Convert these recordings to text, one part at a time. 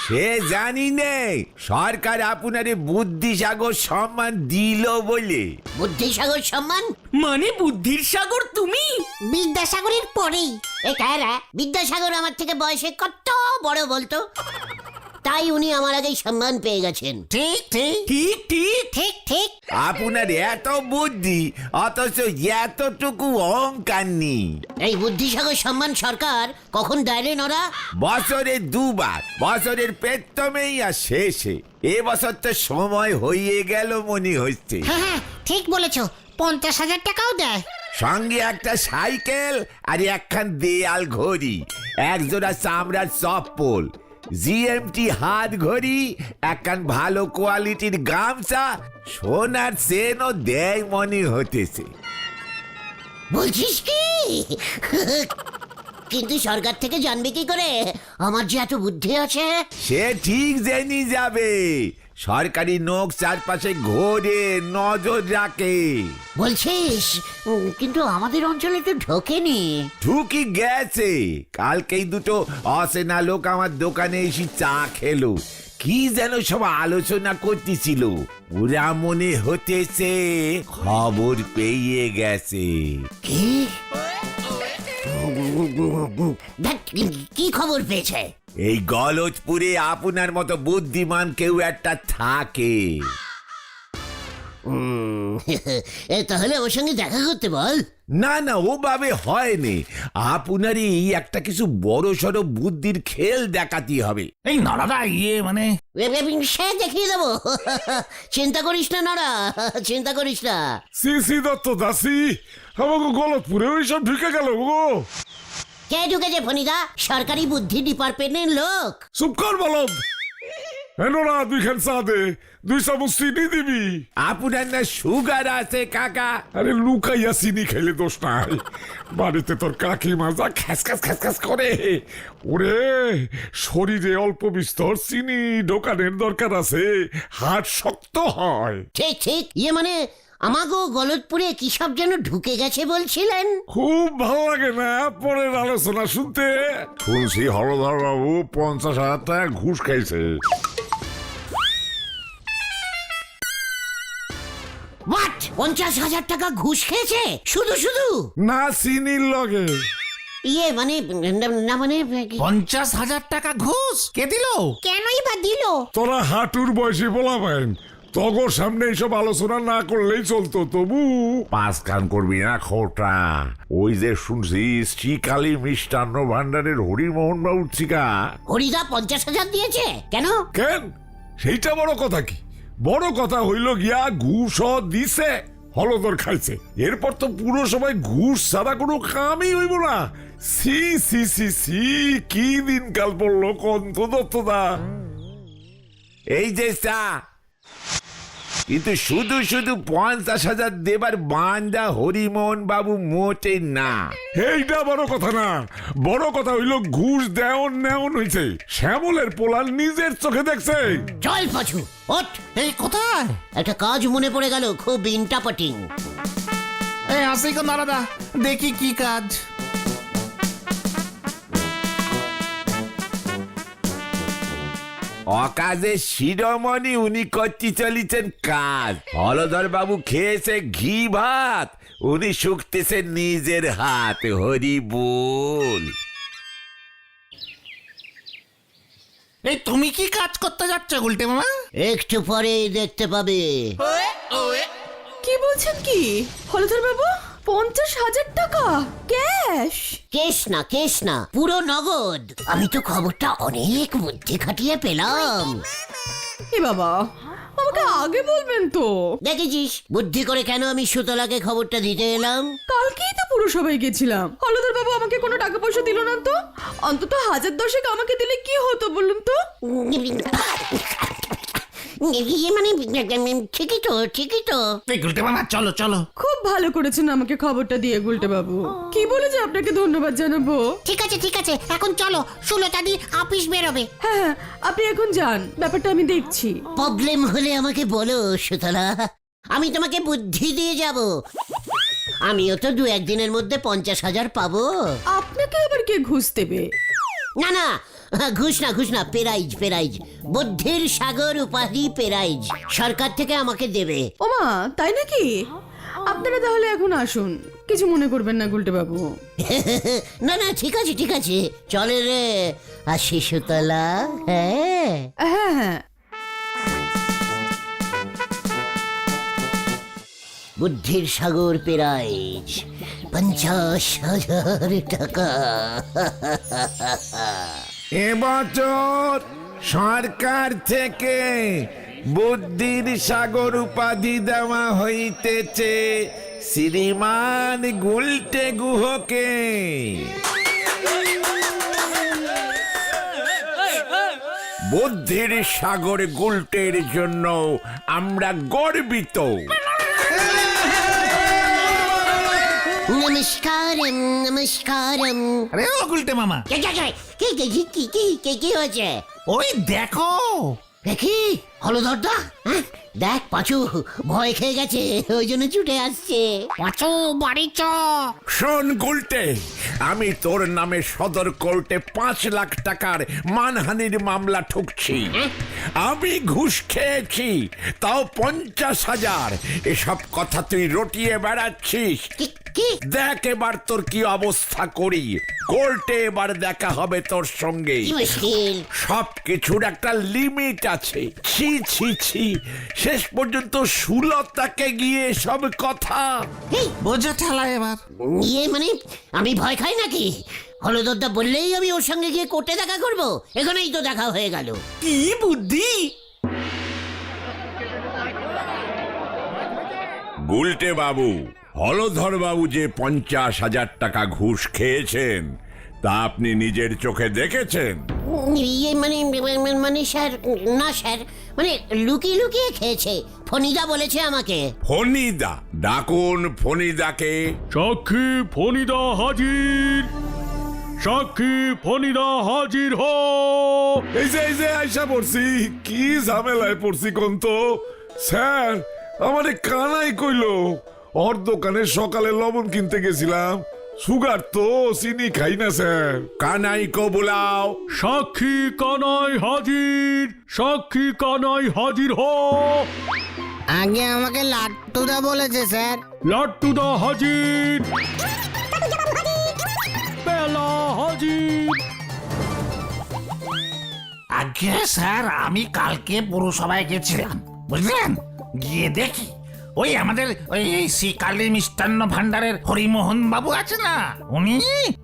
সে জানি নেই, সরকার আপনারে বুদ্ধিসাগর সম্মান দিল বলে। বুদ্ধিসাগর সম্মান মানে বুদ্ধির সাগর তুমি? বিদ্যাসাগরের পরেই। এ কারা? বিদ্যাসাগর আমার থেকে বয়সে কত বড় বলতো, তাই উনি আমার আগেই সম্মান পেয়ে গেছেন। ঠিক ঠিক ঠিক ঠিক ঠিক ঠিক। আপনার এত বুদ্ধি অথচ এতটুকু অহংকার নেই। এই বুদ্ধিসাগর সম্মান সরকার কখন দেয় রে নরা? বছরে দুবার, বছরের প্রথমেই আর শেষে। এবছর তো সময় হয়ে গেল মনে হচ্ছে। হ্যাঁ হ্যাঁ ঠিক বলেছো, 50,000 টাকাও দেয়। সঙ্গে একটা সাইকেল আর একখান দেয়াল ঘড়ি, একজোড়া চামড়ার চপ্পল, জিএমটি হাত ঘড়ি, একখান ভালো কোয়ালিটির গামছা, সোনার চেনও দেয় মনে হতেছে। বলছিস কি? কিন্তু সরকার থেকে জানবে কি করে আমার যে এত বুদ্ধি আছে? সে ঠিক জেনে যাবে, সরকারি নোক চারপাশে ঘোরে, নজর রাখে। বলছিস কিন্তু আমাদের অঞ্চলে তো ঢোকেনি। ঢুকি গেছে, কালকেই দুটো অচেনা লোক আমার দোকানে এসে চা খেলো, কি যেন সব আলোচনা করতেছিল। ওরা মনে হতেছে খবর পেয়ে গেছে। কি? দেখ, কি খবর পেয়েছে? এই গলজপুরে আপনার মতো বুদ্ধিমান কেউ একটা থাকে। এ তাহলে ওর সঙ্গে দেখা করতে বল। না না, ওভাবে হয়নি, আপনারই একটা কিছু বড় সড়ো বুদ্ধির খেল দেখাতে হবে। এই নরাদা মানে সে দেখিয়ে দেবো। চিন্তা করিস না নরা, চিন্তা করিস না। সিসি দত্ত দাসি আমাকে গলতপুরে ওইসব ঢুকে গেল গো। কে ঢুকেছে ফণিদা? সরকারি বুদ্ধি ডিপার্টমেন্টের লোক। চুপ কর বলদ। এনোরা 2 খান চা দে, 2 চামচ চিনি দিবি। আপনার না সুগার আছে কাকা? আরে লুকাইয়া চিনি খেলে দোষ নাই, বাড়িতে তোর কাকিমা যা খ্যাস খ্যাস খ্যাস খ্যাস করে। ওরে শরীরে অল্প বিস্তর চিনি দোকানের দরকার আছে, হাট শক্ত হয়। ঠিক ঠিক, মানে আমাগো গলতপুরে কি সব যেন ঢুকে গেছে বলছিলেন। খুব ভালো লাগে না পরের আলোচনা শুনতে? শুনছি হলধর বাবু 50,000 টাকা ঘুষ খাইছে। হোয়াট? 50,000 টাকা ঘুষ খেয়েছে শুধু শুধু? না চিনির লগে। মানে না মানে 50,000 টাকা ঘুষ কে দিল? কেনই বা দিল? তোরা হাঁটুর বয়সে বলাবেন, তগর সামনে এইসব আলোচনা না করলেই চলতো। তবু 5 কান করবি না খোটা। ওই যে শুনছি শ্রীকালী মিষ্টান্ন ভান্ডারের হরিমোহন বাবুর চিকা। হরিদা 50,000 দিয়েছে কেন? কেন? সেইটা বড় কথা কি? বড় কথা হইল গিয়া ঘুষও দিছে, হলদর খাইছে। এরপর তো পুরো সবাই ঘুষ ছাড়া কোনো কামই হইব না। সি সি সি সি, কি দিনকাল পড়লো কন্ত দত্তদা। এই যে চা, কিন্তু শুধু শুধু 50,000 দেবার বান্দা হরিমোহন বাবু মোটে না। এইটা বড় কথা না, বড় কথা হইল ঘুষ দেওন নেওন হইছে। শ্যামলের পোলার নিজের চোখে দেখছে। চল পাছু ওঠ। এই কোথায়? একটা কাজ মনে পড়ে গেল, খুব ইন্টারেস্টিং। এই আসি গো নরাদা, দেখি কি কাজ। অকাজে শিরোমণি উনি করতে চলিছেন কাজ। হলধর বাবু খেয়েছে ঘি ভাত, উনি শুকতেছে নিজের হাত। হরি বল। এই তুমি কি কাজ করতে যাচ্ছ গুলটে মামা? একটু পরে দেখতে পাবে। কি বলছেন কি হলধর বাবু? 50,000 টাকা ক্যাশ? কেস না পুরো নগদ। আমি তো খবরটা অনেক বুদ্ধি খাটিয়ে পেলাম। এ বাবা, আমাকে আগে বলবেন তো। দেখেছিস বুদ্ধি করে কেন আমি সুতলাকে খবরটা দিতে এলাম। কালকেই তো পুরো সবাই গেছিলাম। হলধর বাবু আমাকে কোনো টাকা পয়সা দিল না তো। অন্তত 1010 আমাকে দিলে কি হতো বলুন তো? মানে ঠিকই তো। এই গুলটে মামা চলো চলো। খুব ভালো করেছেন আমাকে খবরটা দিয়ে গুলটে বাবু। কি বলে যে আপনাকে ধন্যবাদ জানাবো। ঠিক আছে এখন চলো, সুলতাদি অফিস বেরোবে। হ্যাঁ, আপনি এখন যান, ব্যাপারটা আমি দেখছি। প্রবলেম হলে আমাকে বলো সুতলা, আমি তোমাকে বুদ্ধি দিয়ে যাব। আমিও তো 2-1 দিনের মধ্যে 50,000 পাবো। আপনাকে আবার কে ঘুষ দেবে? না ঘুষ না পেরাইজ পেরাইজ, বুদ্ধির সাগর উপাধি পেরাইজ সরকার থেকে আমাকে দেবে। ওমা তাই নাকি? আপনারা তাহলে এখন আসুন, কিছু মনে করবেন না গুলটে বাবু। না না ঠিক আছে চলে রে আসি সুতলা। হ্যাঁ হ্যাঁ হ্যাঁ, বুদ্ধির সাগর পেরাইজ 50,000 টাকা। এবছর সরকার থেকে বুদ্ধির সাগর উপাধি দেওয়া হইতেছে শ্রীমান গুলটে গুহকে। বুদ্ধির সাগর গুলটের জন্য আমরা গর্বিত। নমস্কারম নমস্কারম। আরে ও গুলটে মামা, কি হয়েছে? ওই দেখো। দেখি হলধরদা, দেখ পাঁচু ভয় খেয়ে গেছে, ওই জন্য ছুটে আসছে। পাঁচু বাড়ি চ। শোন গুলটে, আমি তোর নামে সদর কোর্টে 5 লাখ টাকার মানহানির মামলা ঠুকছি। আমি ঘুষ খেয়েছি, তাও 50,000। এসব কথা তুই রটিয়ে বেড়াচ্ছিস। কি দেখ এবার তোর কি অবস্থা করি। কোর্টে এবার দেখা হবে তোর সঙ্গে। কি মুশকিল? সব কিছুর একটা লিমিট আছে। ছি ছি ছি, শেষ পর্যন্ত সুলতাকে গিয়ে সব কথা। এই, বোঝা ঠেলা এবার। ইয়ে মানে আমি ভয় খাই নাকি? হলদরদা বললেই আমি ওর সঙ্গে গিয়ে কোর্টে দেখা করব? এখানেই তো দেখা হয়ে গেল। কি বুদ্ধি! গুলটে বাবু, হলধর বাবু যে 50,000 টাকা ঘুষ খেয়েছেন তা আপনি নিজের চোখে দেখেছেন? ইয়ে মানে স্যার, না স্যার, মানে লুকিয়ে লুকিয়ে খেয়েছে। ফনিদা বলেছে আমাকে। ফনিদা? ডাকুন ফনিদাকে। সাক্ষী ফনিদা হাজির, সাক্ষী ফনিদা হাজির হ। এই যে আইসা পড়ছি, কি ঝামেলায় পড়ছি কোন তো। স্যার আমারে কানাই কইলো, ওর দোকানে সকালে লবণ কিনতে গেছিলাম, সুগার তো চিনি খাই না স্যার। কানাইকো বুলাও। সাক্ষী কানাই হাজির, সাক্ষী কানাই হাজির হ। আগে আমাকে লাট্টুদা বলেছে স্যার। লাট্টুদা হাজির, বেলা হাজির। আগে স্যার, আমি কালকে পুরসভায় গেছিলাম, বুঝলেন? গিয়ে দেখি ওই আমাদের ওই শ্রীকালী মিষ্টান্ন ভান্ডারের হরিমোহন বাবু আছে না, উনি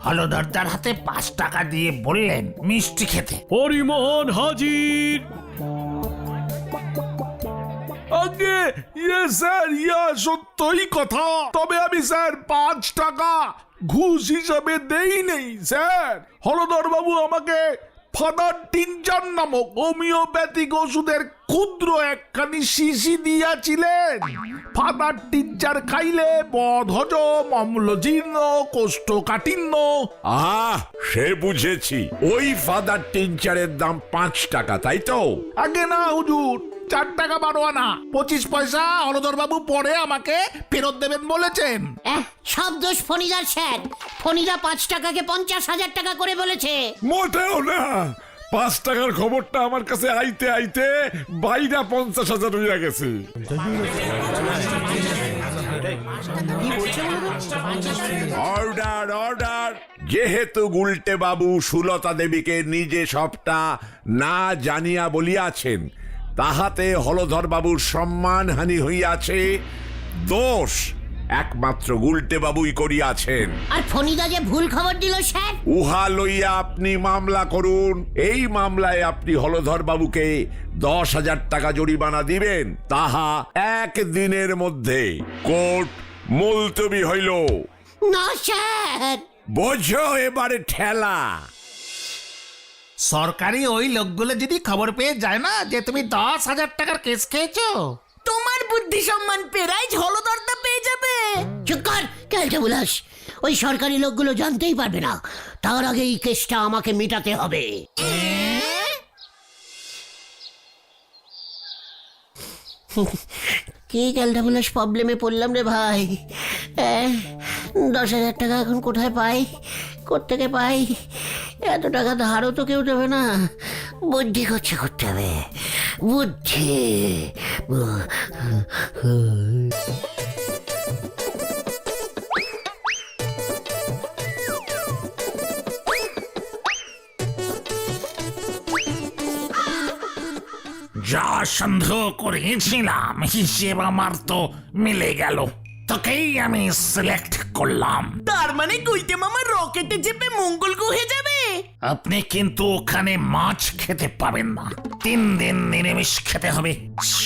হলদরদার হাতে 5 টাকা দিয়ে বললেন মিষ্টি খেতে। হরিমোহন হাজির। আগে স্যার, সত্যই কথা। তবে আমি স্যার 5 টাকা ঘুষ হিসাবে দেই নেই স্যার। হলধর বাবু আমাকে ফাদার টিনচার নামক হোমিওপ্যাথিক ওষুধের ক্ষুদ্র একখানি শিশি দিয়াছিলেন। ফাদার টিনচার খাইলে বদ হজম, অম্লজীর্ণ, কোষ্ঠকাঠিন্য। সে বুঝেছি, ওই ফাদার টিনচারের দাম 5 টাকা, তাই তো? আগে না হুজুর, 4 টাকা 12 আনা 25 পয়সা হলধর বাবু পরে আমাকে ফেরত দেবেন বলেছেন। সব দোষ ফনিদার স্যার। ফনিদা 5 টাকাকে 50,000 টাকা করে বলেছে। মোটেও না, 5 টাকার খবরটা আমার কাছে আইতে আইতে বাইরা 50,000 হইয়া গেছে। Order order. যেহেতু গুলটে বাবু সুলতা দেবীকে নিজে সবটা না জানিয়া বলিয়াছেন, তাহাতে হলধর বাবুর সম্মানহানি হইয়াছে। দোষ একমাত্র গুলটে বাবুই করিয়াছেন। আর ফনিদা যে ভুল খবর দিল স্যার, উহা লইয়া আপনি মামলা করুন। এই মামলায় আপনি হলধর বাবুকে 10,000 টাকা জরিমানা দিবেন। তাহা 1 দিনের মধ্যে। কোর্ট মুলতবি হইল। না স্যার। বোঝো এবারে ঠেলা। সরকারি ওই লোকগুলো যদি খবর পেয়ে যায় না যে তুমি 10,000 টাকার কেস খেয়েছো, তোমার বুদ্ধি সম্মান পেরাইজ হলদরদা পেয়ে যাবে। চুপ কর কেলটা বুলাস। ওই সরকারি লোকগুলো জানতেই পারবে না। তার আগে এই কেসটা আমাকে মেটাতে হবে। কি কেলটা বুলাস প্রবলেমে পড়লাম রে ভাই। 10,000 টাকা এখন কোথায় পাই, কোত্থেকে পাই? এত টাকা ধারও তো কেউ দেবে না, বুদ্ধি খরচা করতে হবে, বুদ্ধি। যা সন্দেহ করেছিলাম হিসেব আমার তো মিলে গেল, তোকেই আমি সিলেক্ট করলাম। তার মানে গুলটে মামা রকেটে চেপে মঙ্গল গ্রহে যাবে? আপনি কিন্তু ওখানে মাছ খেতে পাবেন না, 3 দিন নিরামিষ খেতে হবে,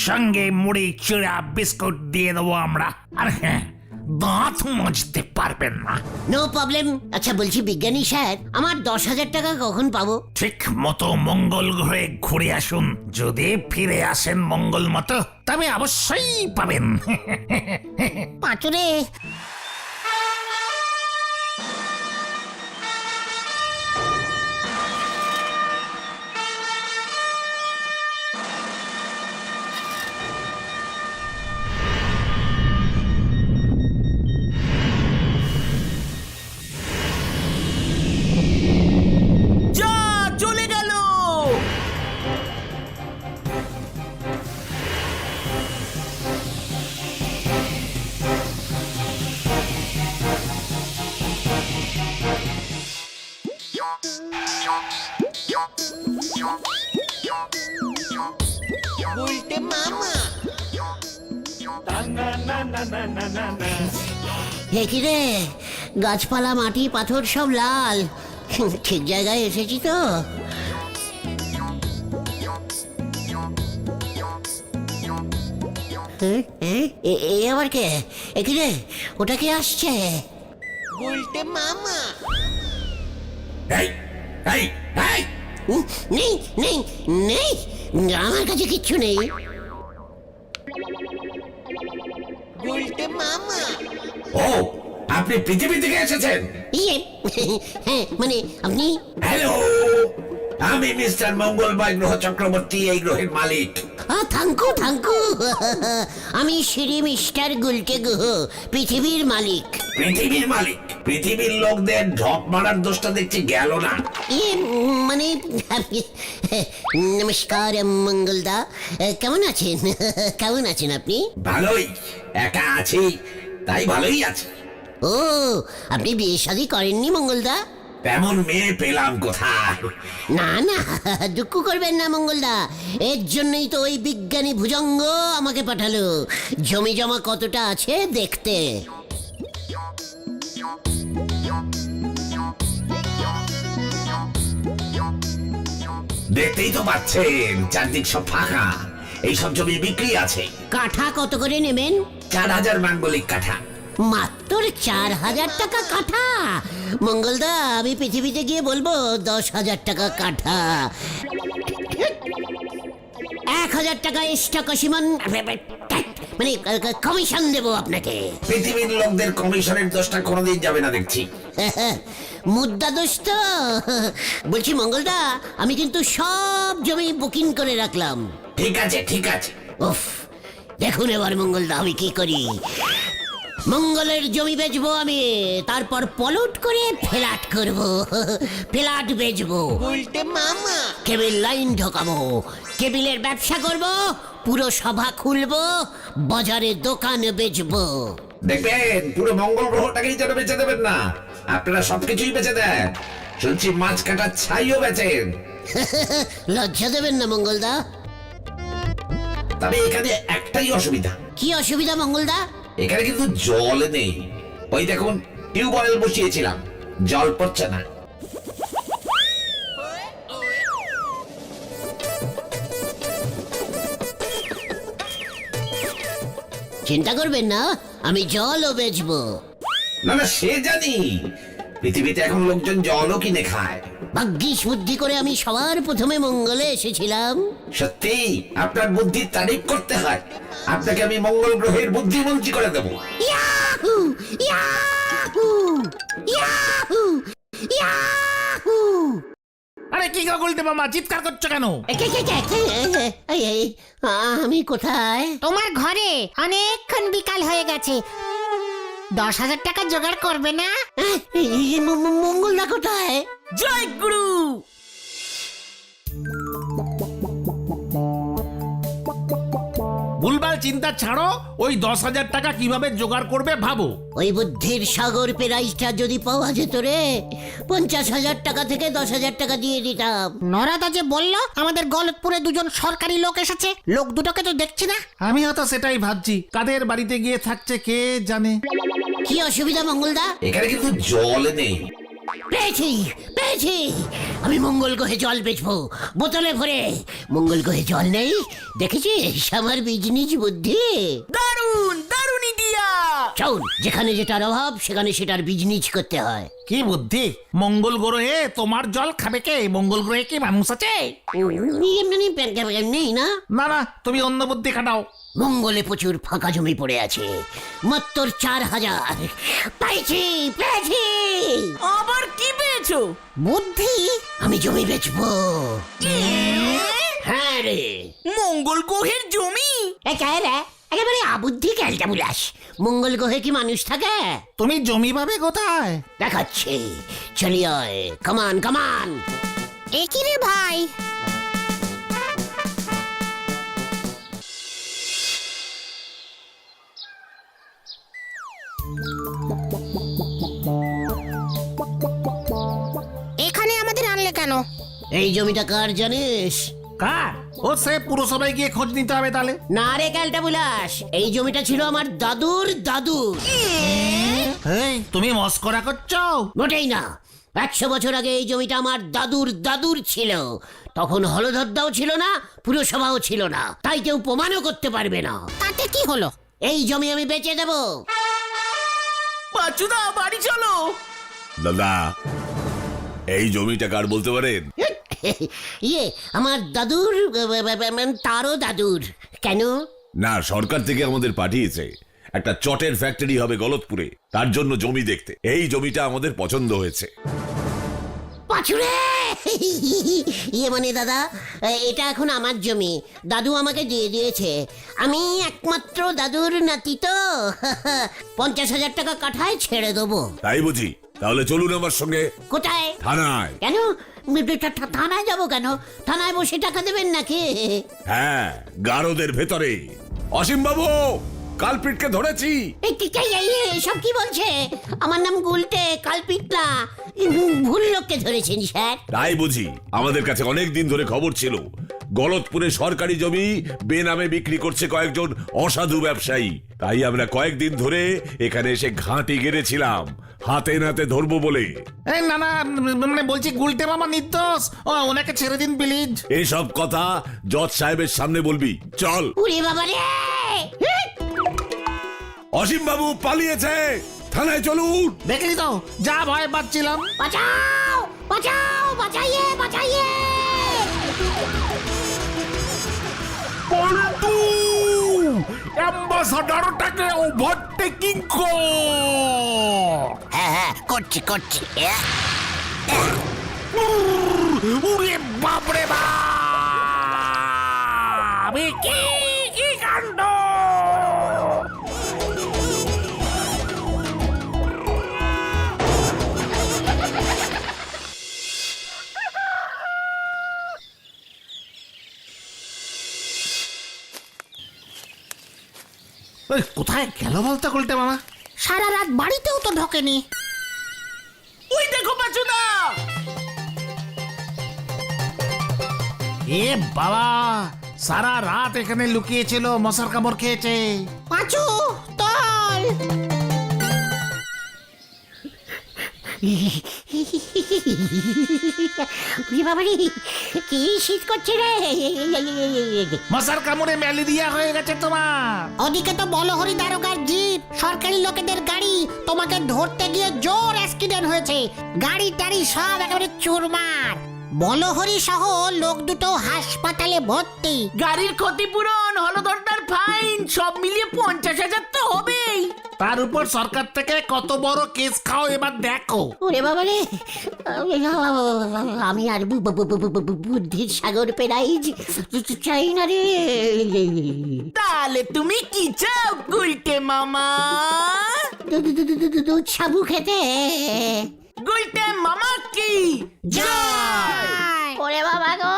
সঙ্গে মুড়ি চিড়া বিস্কুট দিয়ে দেবো আমরা। আর হ্যাঁ, দাঁত মাজতে পারবেন না। No problem. আচ্ছা বলছি বিজ্ঞানী স্যার, আমার 10,000 টাকা কখন পাবো? ঠিক মতো মঙ্গল গ্রহে ঘুরে আসুন, যদি ফিরে আসেন মঙ্গল মতো তবে অবশ্যই পাবেন। পাঁচুরে। যা চলে গেল। হে কি রে, গাছপালা মাটি পাথর সব লাল, ঠিক জায়গায় এসেছি তো? এ আবার কে? এ কি রে, ওটা কে আসছে? এই এই এই নেই নেই নেই, আমার কাছে কিচ্ছু নেই। ও, আপনি পৃথিবী থেকে এসেছেন? ইয়ে, হ্যাঁ মানে আপনি? হ্যালো, আমি মিস্টার মঙ্গলময় গ্রহ চক্রবর্তী, এই গ্রহের মালিক। থাঙ্কু আমি শ্রী মিস্টার গুলটে গুহ, পৃথিবীর মালিক। পৃথিবীর মালিক? পৃথিবীর লোকদের ঢপ মারার দোষটা দেখছি গেল না। ইয়ে মানে নমস্কার মঙ্গলদা, কেমন আছেন? কেমন আছেন আপনি? ভালোই, একা আছি তাই ভালোই আছে। ও, আপনি বিয়ে শাদী করেননি মঙ্গলদা? তেমন মেয়ে পেলাম কোথায়? না না, দুঃখ করবেন না মঙ্গলদা, এর জন্যই তো ওই বিজ্ঞানী ভুজঙ্গ আমাকে পাঠালো জমি জমা কতটা আছে দেখতে। দেখতেই তো পাচ্ছেন চারদিক সব ফাঁকা, এইসব জমি বিক্রি আছে। কাঠা কত করে নেবেন? 4,000 মাঙ্গলিক কাঠা। মাত্র 4,000 টাকা কাঠা? মঙ্গলদা, আমি পৃথিবীতে গিয়ে বলবো 10,000 টাকা কাঠা। 1,000 টাকা এক্সট্রা কমিশন, মানে কমিশন দেবো আপনাকে। পৃথিবীর লোকদের কমিশনের দোষটা কোনোদিন যাবে না দেখছি। মুদ্রা দোষ তো। বলছি মঙ্গলদা, আমি কিন্তু সব জমি বুকিং করে রাখলাম। ঠিক আছে ঠিক আছে। উফ, দেখুন এবার মঙ্গলদা আমি কি করি। মঙ্গলের জমি বেচবো আমি, তারপর পলট করে ফ্ল্যাট করব, ফ্ল্যাট বেচবো, কেবিল লাইন ঢোকাবো, কেবিলের ব্যবসা করব, পুরো সভা খুলবো, বাজারে দোকান বেচবো। দেখবেন পুরো মঙ্গল গ্রহটাকেই যেন বেঁচে দেবেন না। আপনারা সবকিছুই বেঁচে দেন, শুনছি মাছ কাটার ছাইও বেচেন। লজ্জা দেবেন না মঙ্গলদা। তবে এখানে একটাই অসুবিধা। কি অসুবিধা মঙ্গলদা? এখানে কিন্তু জল নেই। ওই দেখুন, টিউবওয়েল বসিয়েছিলাম, জল পড়ছে না। চিন্তা করবেন না, আমি জলও বেচবো। না না, সে জানি, পৃথিবীতে এখন লোকজন জলও কিনে খায়। ভাগ্যিস বুদ্ধি করে আমি সবার প্রথমে মঙ্গলে এসেছিলাম। সত্যি আপনার বুদ্ধির তারিফ করতে হয়। আপনাকে আমি মঙ্গল গ্রহের বুদ্ধিমন্ত্রী করে দেবো। Yahoo Yahoo Yahoo Yahoo. আরে কি গো গুলটে মামা, চিৎকার করছো কেন? আমি কোথায়? তোমার ঘরে অনেকক্ষণ বিকাল হয়ে গেছে, 10,000 টাকা জোগাড় করবে না? মঙ্গলদা কোথায়? জয় গুরু। ভুলভাল চিন্তা ছাড়ো, ওই 10,000 টাকা কিভাবে জোগাড় করবে ভাবো। ওই বুদ্ধির সাগর পেরাইজটা যদি পাওয়া যেত রে, 50,000 টাকা থেকে 10,000 টাকা দিয়ে দিতাম। নরাদা যে বললো আমাদের গলতপুরে দুজন সরকারি লোক এসেছে, লোক দুটোকে তো দেখছি না। আমিও তো সেটাই ভাবছি, কাদের বাড়িতে গিয়ে থাকছে কে জানে। কি অসুবিধা মঙ্গলদা? এখানে কিন্তু জল নেই। পেয়েছি পেয়েছি, আমি মঙ্গল গ্রহে জল বেচবো বোতলে ভরে। মঙ্গল গ্রহে জল নেই, দেখেছিস আমার বিজনেস বুদ্ধি। দারুণ দারুণ ইডিয়া। চল, যেখানে যেটার অভাব সেখানে সেটার বিজনেস করতে হয়। কি বুদ্ধি! মঙ্গল গ্রহে তোমার জল খাবে কে? মঙ্গল গ্রহে কি মানুষ আছে? নেই না। না না, তুমি অন্য বুদ্ধি খাটাও। মঙ্গলে প্রচুর ফাঁকা জমি পড়ে আছে, মাত্র 4,000। পেয়েছি পেয়েছি। আবার কি পেয়েছো? বুদ্ধি? আমি জমি বেচবো। হ্যাঁ রে। মঙ্গল গ্রহের জমি? একেবারে আবুদ্ধি ক্যালটা বুলাস। মঙ্গল গ্রহে কি মানুষ থাকে? তুমি জমি পাবে কোথায়? দেখাচ্ছি, চলি আয়, কামান কামান। একই রে ভাই, এখানে আমাদের আনলে কেন? এই জমিটা কার জানিস? কার? ও সে পুরসভায় গিয়ে খোঁজ নিতে হবে তাহলে। না রে ক্যালটা বুলাস, এই জমিটা ছিল আমার দাদুর দাদুর। এই তুমি মস্করা করছো? মোটেই না। 100 বছর আগে এই জমিটা আমার দাদুর দাদুর ছিল। তখন হলধরদাও ছিল না, পুরসভাও ছিল না, তাই কেউ প্রমাণও করতে পারবে না। তাতে কি হলো? এই জমি আমি বেচে দেব। পাচুদা বাড়ি চলো। দাদা, এই জমিটা কার বলতে পারেন? ইয়ে, আমার দাদুর, তারও দাদুর। কেন? না, সরকার থেকে আমাদের পাঠিয়েছে, একটা চটের ফ্যাক্টরি হবে গলতপুরে, তার জন্য জমি দেখতে। এই জমিটা আমাদের পছন্দ হয়েছে। পাচুরে! ইয়ে মানে দাদা, এটা এখন আমার জমি, দাদু আমাকে দিয়ে দিয়েছে। আমি একমাত্র দাদুর নাতি তো। 50,000 টাকা কাঠায় ছেড়ে দেবো। তাই বুঝি? তাহলে চলুন আমার সঙ্গে কোথায়? থানায়। কেন? থানায় যাবো কেন? থানায় বসে টাকা দেবেন নাকি? হ্যাঁ, গারদের ভেতরে। অসীম বাবু, কালপিটকে ধরেছি। সব কি বলছে? আমার নাম গুলটে, কালপিট না। ভুল লোককে ধরেছেন স্যার। তাই বুঝি? আমাদের কাছে অনেক দিন ধরে খবর ছিল, গলতপুরে সরকারি জমি বেনামে বিক্রি করছে কয়েকজন অসাধু ব্যবসায়ী। তাই আমরা কয়েকদিন ধরে এখানে এসে ঘাঁটি গেড়েছিলাম, হাতে নাতে ধরবো বলে। এই না না, মানে বলছি গুলটে মামা নির্দোষ, ওনাকে ছেড়ে দিন প্লিজ। এসব কথা জজ সাহেবের সামনে বলবি। চল। উরে বাবা রে! অসীম বাবু পালিয়েছে, থানায় চলুন। দেখলি তো, যা ভয় পাচ্ছিলাম। বাঁচাও বাঁচাও, বাঁচাইয়ে বাঁচাইয়ে। পল্টু, অ্যাম্বাসাডারটাকে ওভারটেকিং কর। হ্যাঁ, করছি করছি। উরে বাপরে বাপ! এ কি কাণ্ড! কোথায় গেল বলতো গুলটে মামা? সারা রাত বাড়িতেও তো ঢোকেনি। ওই দেখো পাচুদা। এ বাবা, সারা রাত এখানে লুকিয়েছিল, মশার কামড় খেয়েছে। পাঁচু তল। কি শীত করছে রে! মশার কামড়ে ম্যালেরিয়া হয়ে গেছে তোমার। ওদিকে তো বলহরি দারোগার জিপ, সরকারি লোকেদের গাড়ি, তোমাকে ধরতে গিয়ে জোর অ্যাক্সিডেন্ট হয়েছে। গাড়ি টাড়ি সব একেবারে চুরমার। বলহরি সহ লোক দুটো হাসপাতালে ভর্তি। গাড়ির ক্ষতিপূরণ, হলদরদার ফাইন, সব মিলিয়ে 50,000 তো হবেই। তার উপর সরকার থেকে কত বড় কেস খাও এবার দেখো। ওরে বাবা রে! আমি আর বুদ্ধির সাগর পেরাইজ চাই না রে। তাহলে তুমি কি চাও গুলটে মামা? দুধ সাবু খেতে। গুলটে মামা কি জয়! ওরে বাবা গো